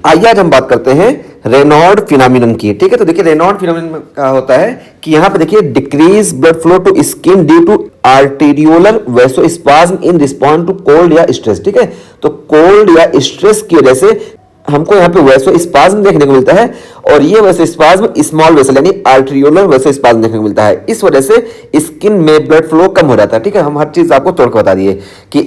आइए आज हम बात करते हैं रेनॉल्ड फिनोमिनन की। ठीक है, तो देखिए रेनॉल्ड फिनोमिनन का होता है कि यहाँ पे देखिए decrease blood flow to skin due to arteriolar vasospasm in response to cold या स्ट्रेस। ठीक है, तो कोल्ड या स्ट्रेस की वजह से हमको यहाँ पे वैसोस्पाज्म देखने को मिलता है और ये वैसोस्पाज्म स्मॉल वेसल यानी आर्टेरियोलर वैसोस्पाज्म देखने को मिलता है। इस वजह से स्किन में ब्लड फ्लो कम हो जाता है। ठीक है, हम हर चीज आपको तोड़ के बता दिए कि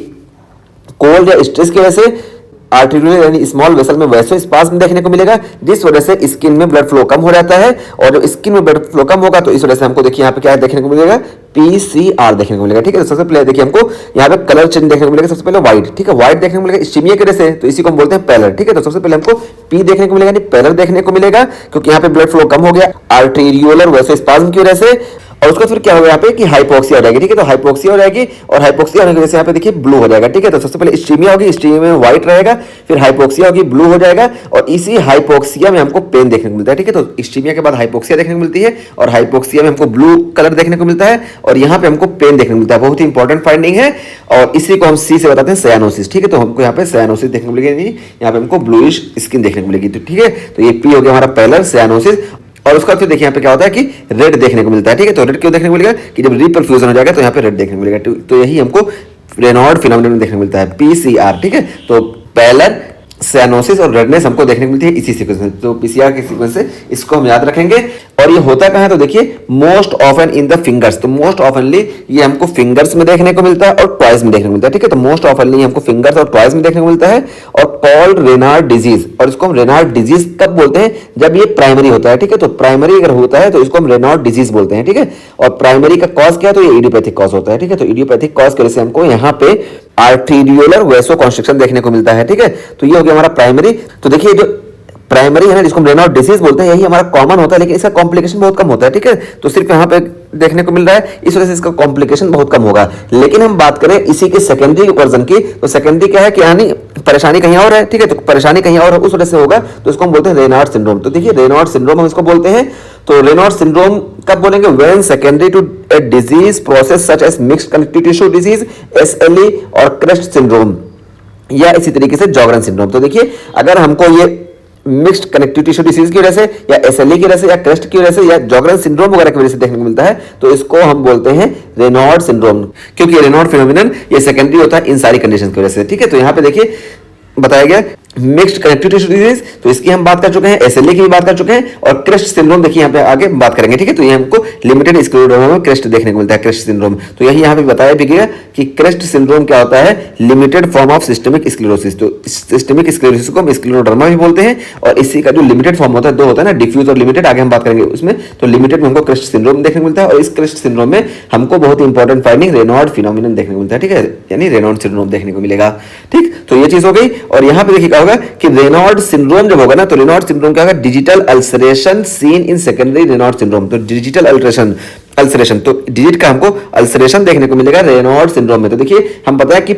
कोल्ड या स्ट्रेस की वजह से आर्टेरियोलर यानी स्मॉल वेसल में वैसोस्पाज्म देखने को मिलेगा, जिस वजह से स्किन में ब्लड फ्लो कम हो जाता है। और जब स्किन में ब्लड फ्लो कम होगा तो इस वजह से हमको देखिए यहाँ पे क्या देखने को मिलेगा, पीसीआर देखने को मिलेगा। ठीक है, तो सबसे पहले देखिए हमको यहाँ पे कलर चेंज देखने को मिलेगा। सबसे पहले व्हाइट, ठीक है, व्हाइट देखने को मिलेगा इस्कीमिया की वजह से, तो इसी को हम बोलते हैं पैलर। ठीक है, तो सबसे पहले हमको पी देखने को मिलेगा यानी पैलर देखने को मिलेगा, क्योंकि यहाँ पे ब्लड फ्लो कम हो गया आर्टेरियोलर वैसोस्पाज्म की वजह से। और उसका फिर क्या होगा यहाँ पे कि हाइपोक्सिया हो जाएगी। ठीक है, तो हाइपोक्सिया हो जाएगी और हाइपोक्सिया होने की वजह से यहाँ पे देखिए ब्लू हो जाएगा। ठीक है, तो सबसे पहले इस्कीमिया होगी, इस्कीमिया में व्हाइट रहेगा, फिर हाइपोक्सिया होगी, ब्लू हो जाएगा और इसी हाइपोक्सिया में हमको पेन देखने को मिलता है। ठीक है, तो इस्कीमिया के बाद हाइपोक्सिया देखने को मिलती है और हाइपोक्सिया में हमको ब्लू कलर देखने को मिलता है और यहाँ पे हमको पेन देखने को मिलता है। बहुत ही इंपॉर्टेंट फाइंडिंग है और इसी को हम सी से बताते हैं सयानोसिस। ठीक है, तो हमको यहाँ पे सयानोसिस देखने को मिलेगी, यहाँ पे हमको ब्लूइश स्किन देखने को मिलेगी। तो ठीक है, तो ये पी हो गया हमारा पैलर सयानोसिस। और उसका फिर देखिए यहाँ पे क्या होता है कि रेड देखने को मिलता है। ठीक है, तो रेड क्यों देखने को मिलेगा कि जब रिपरफ्यूजन हो जाएगा तो यहाँ पे रेड देखने को मिलेगा। तो यही हमको रेनॉल्ड फिनोमिनन देखने को मिलता है, पीसीआर। ठीक है, तो पैलर सयानोसिस और रेडनेस हमको देखने को मिलती है इसी सीक्वेंस में। तो पीसीआर के सीक्वेंस से इसको हम याद रखेंगे। और ये होता कहाँ है तो देखिए most often in the fingers. तो मोस्ट ऑफनली ये हमको फिंगर्स में देखने को मिलता है और टॉयज में देखने को मिलता है। ठीक है, तो मोस्ट ऑफनली हमको फिंगर्स और टॉयज में देखने को मिलता है और कॉल्ड रेनार्ड डिजीज। और इसको हम रेनार्ड डिजीज कब बोलते हैं, जब ये प्राइमरी होता है। ठीक है, तो प्राइमरी अगर होता है तो इसको हम रेनार्ड डिजीज बोलते हैं। ठीक है, और प्राइमरी का कॉज क्या है तो ये इडियोपैथिक कॉज होता है। ठीक है, तो इडियोपैथिक कॉज की वजह से हमको यहाँ पे आर्टेरियोलर वैसो कॉन्स्ट्रिक्शन देखने को मिलता है। ठीक है, तो ये हो गया हमारा प्राइमरी। तो देखिए जो प्राइमरी है ना जिसको हम रेनॉल्ड डिजीज बोलते हैं, यही हमारा कॉमन होता है, लेकिन इसका कॉम्प्लिकेशन बहुत कम होता है। ठीक है, तो सिर्फ यहाँ पे देखने को मिल रहा है, इस वजह से इसका कॉम्प्लिकेशन बहुत कम होगा। लेकिन हम बात करें इसी के सेकेंडरी वर्जन की, तो सेकेंडरी क्या है कि यानी परेशानी कहीं और है। ठीक है, तो परेशानी कहीं और उस वजह से होगा, तो इसको हम बोलते हैं रेनार्ड सिंड्रोम। तो देखिए रेनार्ड सिंड्रोम हम इसको बोलते हैं। तो रेनार्ड सिंड्रोम कब बोलेंगे, when secondary to a disease process such as mixed connective tissue disease, SLE और क्रेस्ट सिंड्रोम या इसी तरीके से जॉगरन सिंड्रोम। तो देखिए अगर हमको ये मिक्स्ड कनेक्टिव टिश्यू डिसीज की वजह से या एसएलई की वजह से या क्रेस्ट की वजह से या जॉगरन सिंड्रोम वगैरह की वजह से देखने को मिलता है, तो इसको हम बोलते हैं रेनॉल्ड सिंड्रोम, क्योंकि रेनॉल्ड फिनोमिनन ये सेकेंडरी होता है इन सारी कंडीशन की वजह से। ठीक है, तो यहाँ पे देखिए बताया गया मिक्स्ड कनेक्टिव टिश्यू डिजीज, तो इसकी हम बात कर चुके हैं, एसएलई की भी बात कर चुके हैं और क्रेस्ट सिंड्रोम देखिए यहाँ पे आगे बात करेंगे। ठीक है, तो ये हमको लिमिटेड स्क्लेरोडर्मा में क्रेस्ट देखने को मिलता है, क्रेस्ट सिंड्रोम। तो यही यहाँ पे बताया भी गया कि क्रेस्ट सिंड्रोम क्या होता है, limited form of systemic sclerosis. तो सिस्टेमिक स्क्लेरोसिस को हम स्क्लेरोडर्मा भी बोलते हैं और इसी का जो लिमिटेड फॉर्म होता है, दो होता है ना, डिफ्यूज और लिमिटेड, आगे हम बात करेंगे उसमें। तो लिमिटेड में हमको क्रेस्ट सिंड्रोम देखने को मिलता है और इस क्रेस्ट सिंड्रोम में हमको बहुत इंपॉर्टेंट फाइंडिंग रेनॉल्ड फिनोमिनन देखने को मिलता है। ठीक है, यानी रेनॉल्ड सिंड्रोम देखने को मिलेगा। ठीक, तो ये चीज हो गई। और यहाँ पे देखिए क्या होगा कि रेनॉल्ड सिंड्रोम जब होगा ना, तो रेनॉल्ड सिंड्रोम क्या होगा, digital ulceration seen in secondary Raynaud syndrome. तो डिजिटल अल्सरेशन तो डिजिट का हमको अल्सरेशन देखने को मिलेगा रेनॉल्ड सिंड्रोम में। तो देखिए हम पता है कि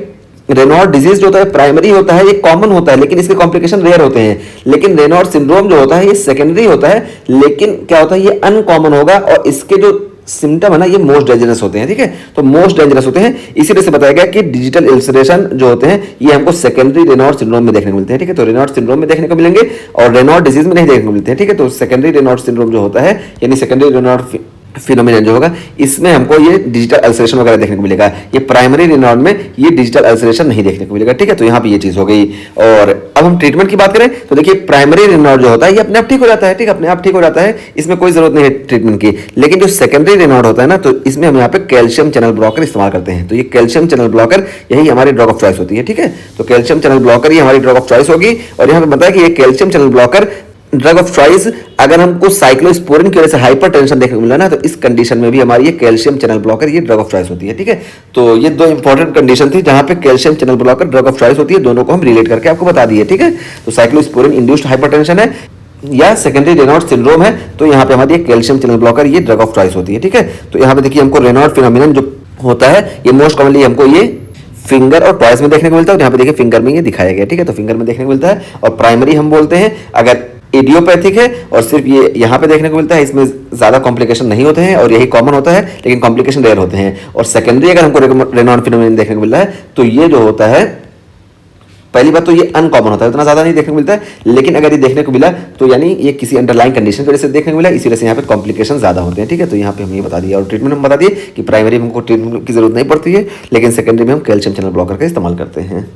रेनॉल्ड डिजीज जो होता है प्राइमरी होता है, ये कॉमन होता है, लेकिन इसके कॉम्प्लिकेशन रेयर होते हैं। लेकिन रेनॉल्ड सिंड्रोम जो होता है ये सेकेंडरी होता है, लेकिन क्या होता है ये अनकॉमन होगा और इसके जो सिम्टम है ना ये मोस्ट डेंजरस होते हैं। ठीक है, तो मोस्ट डेंजरस होते हैं, इसी वजह से बताया गया कि डिजिटल अल्सरेशन जो होते हैं ये हमको सेकेंडरी रेनॉल्ड सिंड्रोम में देखने को मिलते हैं। ठीक है, तो रेनॉल्ड सिंड्रोम में देखने को मिलेंगे और रेनॉल्ड डिजीज में नहीं देखने को मिलते हैं। ठीक है, तो सेकेंडरी रेनॉल्ड सिंड्रोम जो होता है यानी सेकेंडरी रेनॉल्ड फिनोमिनन जो होगा, इसमें हमको ये डिजिटल अल्सरेशन वगैरह देखने को मिलेगा। ये प्राइमरी रेनॉल्ड में ये डिजिटल अल्सरेशन नहीं देखने को मिलेगा। ठीक है, तो यहाँ पे ये चीज हो गई। और अब हम ट्रीटमेंट की बात करें तो देखिए प्राइमरी रेनॉल्ड जो होता है ये अपने आप ठीक हो जाता है। ठीक है, अपने आप ठीक हो जाता है, इसमें कोई जरूरत नहीं है ट्रीटमेंट की। लेकिन जो सेकेंडरी रेनॉल्ड होता है ना, तो इसमें हम यहाँ पे कैल्शियम चैनल ब्लॉकर इस्तेमाल करते हैं। तो ये कैल्शियम चैनल ब्लॉकर यही हमारी ड्रग ऑफ चॉइस होती है। ठीक है, तो कैल्शियम चैनल ब्लॉकर ये हमारी ड्रग ऑफ चॉइस होगी। और यहाँ पे बताया कि ये calcium channel blocker drug of choice, अगर हमको साइक्लोस्पोरिन की वजह से हाइपरटेंशन देखने को मिला ना, तो इस कंडीशन में भी हमारी ये कैल्शियम चैनल ब्लॉकर ये ड्रग ऑफ चॉइस होती है। ठीक है, तो ये दो इंपॉर्टेंट कंडीशन थी जहां पे calcium channel blocker drug of choice होती है, दोनों को हम रिलेट करके आपको बता दिए। ठीक है, तो साइक्लोस्पोरिन इंड्यूस्ड हाइपरटेंशन है या सेकेंडरी रेनॉल्ड सिंड्रोम है, तो यहाँ पे हमारी कैल्शियम चैनल ब्लॉकर ये ड्रग ऑफ चॉइस होती है। ठीक है, तो यहाँ पे देखिए हमको रेनॉल्ड फिनोमिनन जो होता है ये मोस्ट कॉमनली हमको ये फिंगर और टॉयज में देखने को मिलता है। यहाँ पे देखिए फिंगर में ये दिखाया गया। ठीक है, तो फिंगर में देखने को मिलता है और प्राइमरी हम बोलते हैं अगर इडियोपैथिक है और सिर्फ ये यहाँ पे देखने को मिलता है, इसमें ज्यादा कॉम्प्लिकेशन नहीं होते हैं और यही कॉमन होता है, लेकिन कॉम्प्लिकेशन रेयर होते हैं। और सेकेंडरी अगर हमको रेनॉल्ड फिनोमिनन देखने को मिल रहा है तो ये जो होता है पहली बात तो ये अनकॉमन होता है, उतना ज़्यादा नहीं देखने को मिलता है, लेकिन अगर ये देखने को मिला तो यानी ये किसी अंडरलाइन कंडीशन की वजह से देखने को मिला, इसी वजह से यहाँ पे कॉम्प्लिकेशन ज़्यादा होते हैं। ठीक है, तो यहाँ पे हम ये बता दिए, और ट्रीटमेंट हम बता दिए कि प्राइमरी में हमको ट्रीटमेंट की जरूरत नहीं पड़ती है, लेकिन सेकेंडरी में हम कैल्शियम चैनल ब्लॉकर का इस्तेमाल करते हैं।